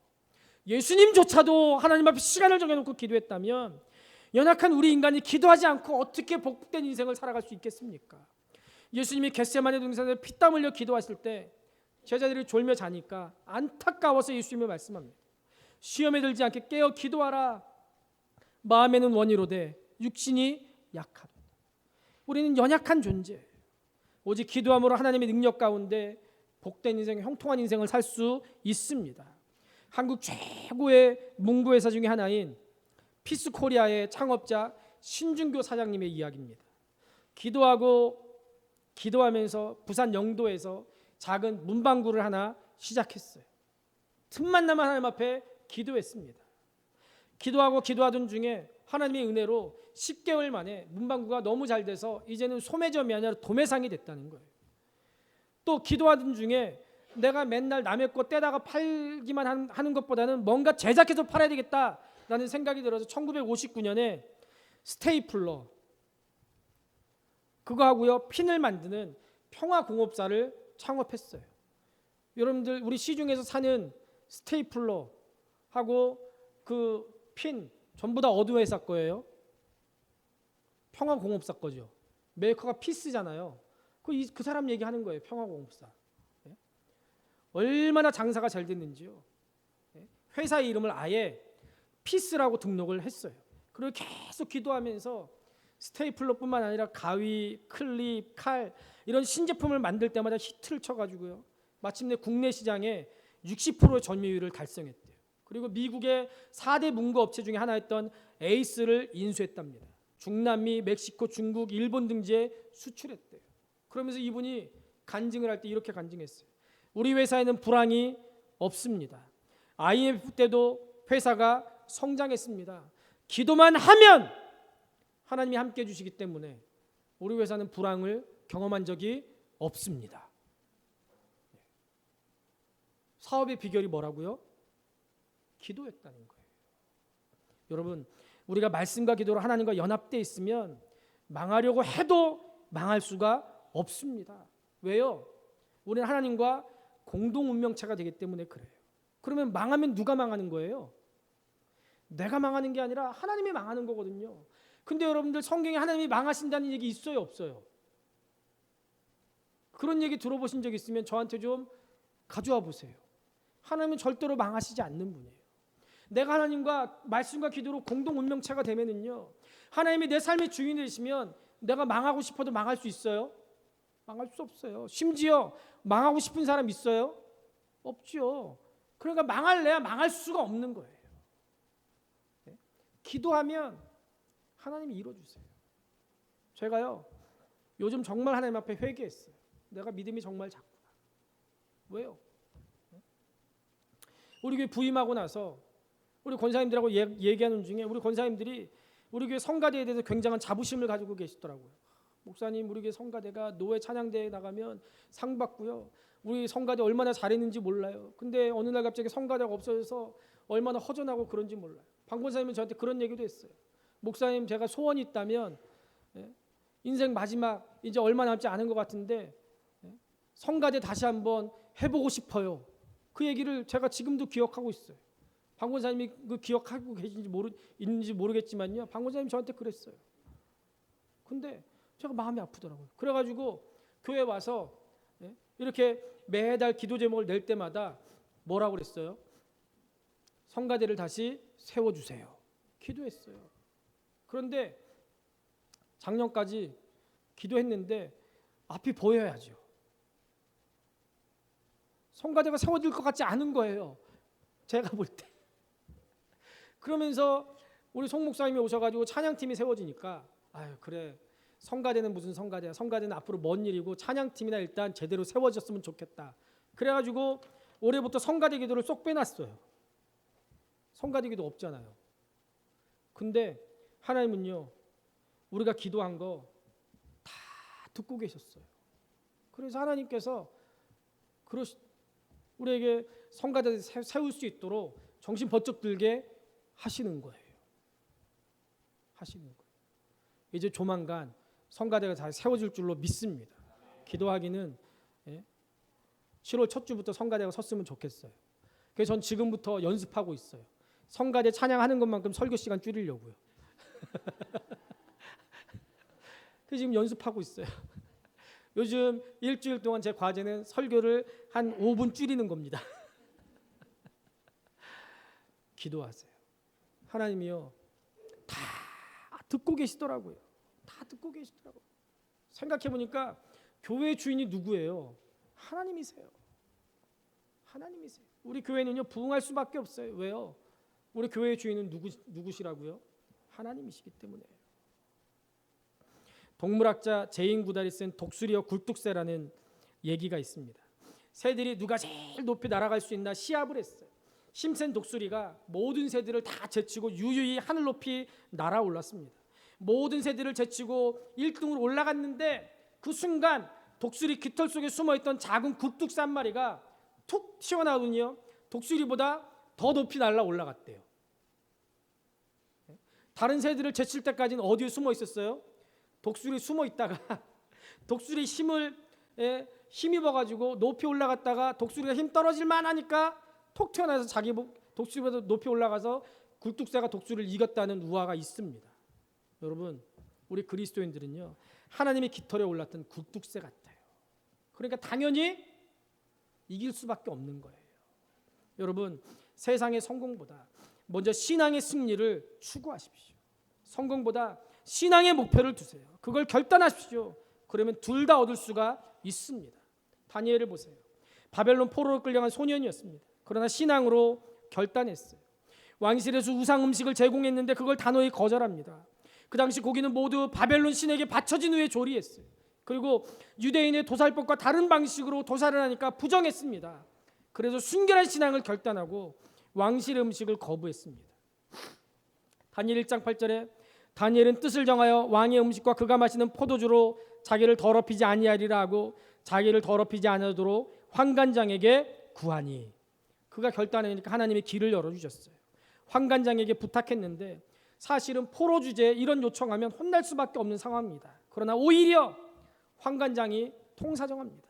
예수님조차도 하나님 앞에 시간을 정해놓고 기도했다면 연약한 우리 인간이 기도하지 않고 어떻게 복된 인생을 살아갈 수 있겠습니까? 예수님이 겟세마네 동산에서 피땀 흘려 기도하실 때 제자들이 졸며 자니까 안타까워서 예수님이 말씀합니다. 시험에 들지 않게 깨어 기도하라. 마음에는 원이로되 육신이 약하다. 우리는 연약한 존재예요. 오직 기도함으로 하나님의 능력 가운데 복된 인생, 형통한 인생을 살 수 있습니다. 한국 최고의 문구회사 중에 하나인 피스코리아의 창업자 신준교 사장님의 이야기입니다. 기도하면서 부산 영도에서 작은 문방구를 하나 시작했어요. 틈만 나면 하나님 앞에 기도했습니다. 기도하던 중에 하나님의 은혜로 10개월 만에 문방구가 너무 잘 돼서 이제는 소매점이 아니라 도매상이 됐다는 거예요. 또 기도하던 중에 내가 맨날 남의 거 떼다가 팔기만 하는 것보다는 뭔가 제작해서 팔아야 되겠다라는 생각이 들어서 1959년에 스테이플러 그거 하고요, 핀을 만드는 평화공업사를 창업했어요. 여러분들 우리 시중에서 사는 스테이플러하고 그 핀 전부 다 어느 회사 거예요? 평화공업사 거죠. 메이커가 피스잖아요. 그 사람 얘기하는 거예요. 평화공업사. 예? 얼마나 장사가 잘 됐는지요. 예? 회사의 이름을 아예 피스라고 등록을 했어요. 그리고 계속 기도하면서 스테이플러뿐만 아니라 가위, 클립, 칼 이런 신제품을 만들 때마다 히트를 쳐가지고요. 마침내 국내 시장에 60%의 점유율을 달성했대요. 그리고 미국의 4대 문구 업체 중에 하나였던 에이스를 인수했답니다. 중남미, 멕시코, 중국, 일본 등지에 수출했대요. 그러면서 이분이 간증을 할 때 이렇게 간증했어요. 우리 회사에는 불황이 없습니다. IMF 때도 회사가 성장했습니다. 기도만 하면 하나님이 함께 해주시기 때문에 우리 회사는 불황을 경험한 적이 없습니다. 사업의 비결이 뭐라고요? 기도했다는 거예요. 여러분, 우리가 말씀과 기도로 하나님과 연합되어 있으면 망하려고 해도 망할 수가 없습니다. 왜요? 우리는 하나님과 공동 운명체가 되기 때문에 그래요. 그러면 망하면 누가 망하는 거예요? 내가 망하는 게 아니라 하나님이 망하는 거거든요. 근데 여러분들 성경에 하나님이 망하신다는 얘기 있어요, 없어요? 그런 얘기 들어보신 적 있으면 저한테 좀 가져와 보세요. 하나님은 절대로 망하시지 않는 분이에요. 내가 하나님과 말씀과 기도로 공동 운명체가 되면은요, 하나님이 내 삶의 주인이 되시면 내가 망하고 싶어도 망할 수 있어요? 망할 수 없어요. 심지어 망하고 싶은 사람 있어요? 없죠. 그러니까 망할래야 망할 수가 없는 거예요. 네? 기도하면 하나님이 이뤄주세요. 제가요 요즘 정말 하나님 앞에 회개했어요. 내가 믿음이 정말 작구나. 왜요? 우리 교회 부임하고 나서 우리 권사님들하고 얘기하는 중에 우리 권사님들이 우리 교회 성가대에 대해서 굉장한 자부심을 가지고 계시더라고요. 목사님, 우리 교회 성가대가 노회 찬양대회에 나가면 상 받고요. 우리 성가대 얼마나 잘했는지 몰라요. 근데 어느 날 갑자기 성가대가 없어져서 얼마나 허전하고 그런지 몰라요. 방 권사님은 저한테 그런 얘기도 했어요. 목사님, 제가 소원이 있다면 인생 마지막 이제 얼마 남지 않은 것 같은데 성가대 다시 한번 해보고 싶어요. 그 얘기를 제가 지금도 기억하고 있어요. 방 권사님이 그 기억하고 있는지 모르겠지만요. 방 권사님이 저한테 그랬어요. 근데 제가 마음이 아프더라고요. 그래가지고 교회 와서 이렇게 매달 기도 제목을 낼 때마다 뭐라고 그랬어요? 성가대를 다시 세워주세요. 기도했어요. 그런데 작년까지 기도했는데 앞이 보여야죠. 성가대가 세워질 것 같지 않은 거예요. 제가 볼 때. 그러면서 우리 송 목사님이 오셔가지고 찬양팀이 세워지니까 아유 그래, 성가대는 무슨 성가대야. 성가대는 앞으로 먼 일이고 찬양팀이나 일단 제대로 세워졌으면 좋겠다. 그래가지고 올해부터 성가대 기도를 쏙 빼놨어요. 성가대 기도 없잖아요. 근데 하나님은요, 우리가 기도한 거 다 듣고 계셨어요. 그래서 하나님께서 우리에게 성가대를 세울 수 있도록 정신 번쩍 들게 하시는 거예요. 하시는 거예요. 이제 조만간 성가대가 다 세워질 줄로 믿습니다. 기도하기는 7월 첫 주부터 성가대가 섰으면 좋겠어요. 그래서 전 지금부터 연습하고 있어요. 성가대 찬양하는 것만큼 설교 시간 줄이려고요. 그래서 지금 연습하고 있어요. 요즘 일주일 동안 제 과제는 설교를 한 5분 줄이는 겁니다. 기도하세요. 하나님이요, 다 듣고 계시더라고요. 다 듣고 계시더라고요. 생각해보니까 교회 주인이 누구예요? 하나님이세요. 하나님이세요. 우리 교회는요 부흥할 수밖에 없어요. 왜요? 우리 교회의 주인은 누구시라고요? 하나님이시기 때문에. 동물학자 제인 구달이 쓴 독수리와 굴뚝새라는 얘기가 있습니다. 새들이 누가 제일 높이 날아갈 수 있나 시합을 했어요. 힘센 독수리가 모든 새들을 다 제치고 유유히 하늘 높이 날아올랐습니다. 모든 새들을 제치고 1등으로 올라갔는데 그 순간 독수리 깃털 속에 숨어있던 작은 굴뚝새 한 마리가 툭 튀어나오더니요, 독수리보다 더 높이 날아 올라갔대요. 다른 새들을 제칠 때까지는 어디에 숨어 있었어요? 독수리 숨어 있다가 독수리 힘입어가지고 높이 올라갔다가 독수리가 힘 떨어질만 하니까 톡 튀어나와서 자기 독수리보다 높이 올라가서 굴뚝새가 독수리를 이겼다는 우화가 있습니다. 여러분, 우리 그리스도인들은요, 하나님의 깃털에 올랐던 굴뚝새 같아요. 그러니까 당연히 이길 수밖에 없는 거예요. 여러분, 세상의 성공보다 먼저 신앙의 승리를 추구하십시오. 성공보다 신앙의 목표를 두세요. 그걸 결단하십시오. 그러면 둘 다 얻을 수가 있습니다. 다니엘을 보세요. 바벨론 포로로 끌려간 소년이었습니다. 그러나 신앙으로 결단했어요. 왕실에서 우상 음식을 제공했는데 그걸 단호히 거절합니다. 그 당시 고기는 모두 바벨론 신에게 바쳐진 후에 조리했어요. 그리고 유대인의 도살법과 다른 방식으로 도살을 하니까 부정했습니다. 그래서 순결한 신앙을 결단하고 왕실의 음식을 거부했습니다. 다니엘 1장 8절에 다니엘은 뜻을 정하여 왕의 음식과 그가 마시는 포도주로 자기를 더럽히지 아니하리라 하고 자기를 더럽히지 않으도록 환관장에게 구하니, 그가 결단하니까 하나님의 길을 열어주셨어요. 환관장에게 부탁했는데 사실은 포로 주제에 이런 요청하면 혼날 수밖에 없는 상황입니다. 그러나 오히려 환관장이 통사정합니다.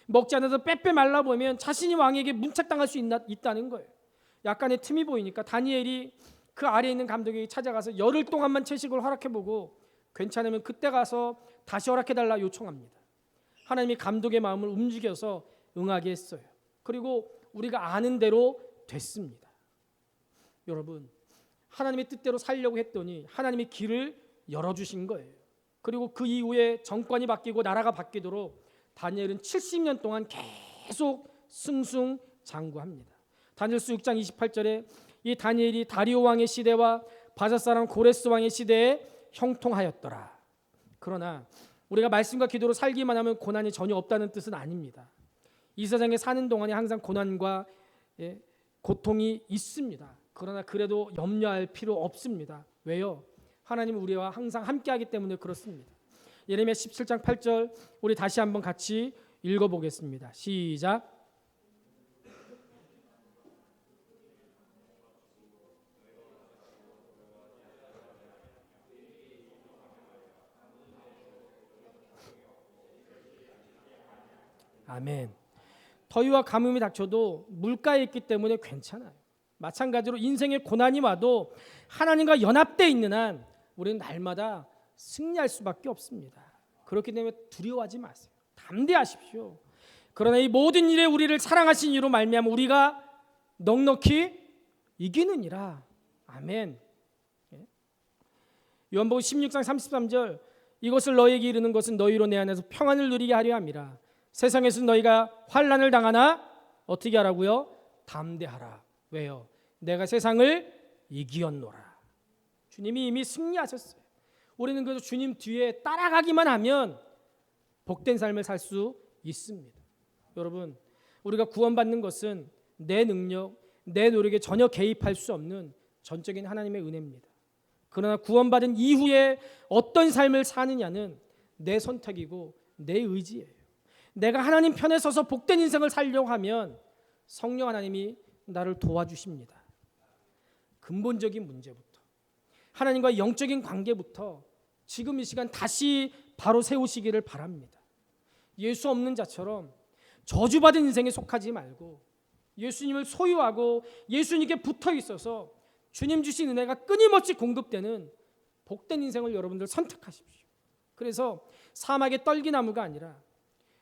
먹지 않아서 빼빼 말라보면 자신이 왕에게 문책당할 수 있다는 거예요. 약간의 틈이 보이니까 다니엘이 그 아래에 있는 감독에게 찾아가서 열흘 동안만 채식을 허락해보고 괜찮으면 그때 가서 다시 허락해달라 요청합니다. 하나님이 감독의 마음을 움직여서 응하게 했어요. 그리고 우리가 아는 대로 됐습니다. 여러분, 하나님의 뜻대로 살려고 했더니 하나님의 길을 열어주신 거예요. 그리고 그 이후에 정권이 바뀌고 나라가 바뀌도록 다니엘은 70년 동안 계속 승승장구합니다. 다니엘서 6장 28절에 이 다니엘이 다리오 왕의 시대와 바사 사람 고레스 왕의 시대에 형통하였더라. 그러나 우리가 말씀과 기도로 살기만 하면 고난이 전혀 없다는 뜻은 아닙니다. 이 세상에 사는 동안에 항상 고난과 고통이 있습니다. 그러나 그래도 염려할 필요 없습니다. 왜요? 하나님은 우리와 항상 함께하기 때문에 그렇습니다. 예레미야 17장 8절 우리 다시 한번 같이 읽어보겠습니다. 시작. 아멘. 더위와 가뭄이 닥쳐도 물가에 있기 때문에 괜찮아요. 마찬가지로 인생의 고난이 와도 하나님과 연합되어 있는 한 우리는 날마다 승리할 수밖에 없습니다. 그렇기 때문에 두려워하지 마세요. 담대하십시오. 그러나 이 모든 일에 우리를 사랑하신 이로 말미암아 우리가 넉넉히 이기느니라. 아멘. 요한복음 16장 33절 이것을 너희에게 이르는 것은 너희로 내 안에서 평안을 누리게 하려 함이라. 세상에서 너희가 환난을 당하나 어떻게 하라고요? 담대하라. 왜요? 내가 세상을 이기었노라. 주님이 이미 승리하셨어요. 우리는 그래서 주님 뒤에 따라가기만 하면 복된 삶을 살 수 있습니다. 여러분, 우리가 구원받는 것은 내 능력, 내 노력에 전혀 개입할 수 없는 전적인 하나님의 은혜입니다. 그러나 구원받은 이후에 어떤 삶을 사느냐는 내 선택이고 내 의지예요. 내가 하나님 편에 서서 복된 인생을 살려고 하면 성령 하나님이 나를 도와주십니다. 근본적인 문제부터 하나님과 영적인 관계부터 지금 이 시간 다시 바로 세우시기를 바랍니다. 예수 없는 자처럼 저주받은 인생에 속하지 말고 예수님을 소유하고 예수님께 붙어 있어서 주님 주신 은혜가 끊임없이 공급되는 복된 인생을 여러분들 선택하십시오. 그래서 사막의 떨기나무가 아니라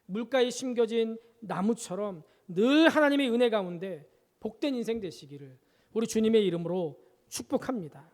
물가에 심겨진 나무처럼 늘 하나님의 은혜 가운데 복된 인생 되시기를 우리 주님의 이름으로 축복합니다.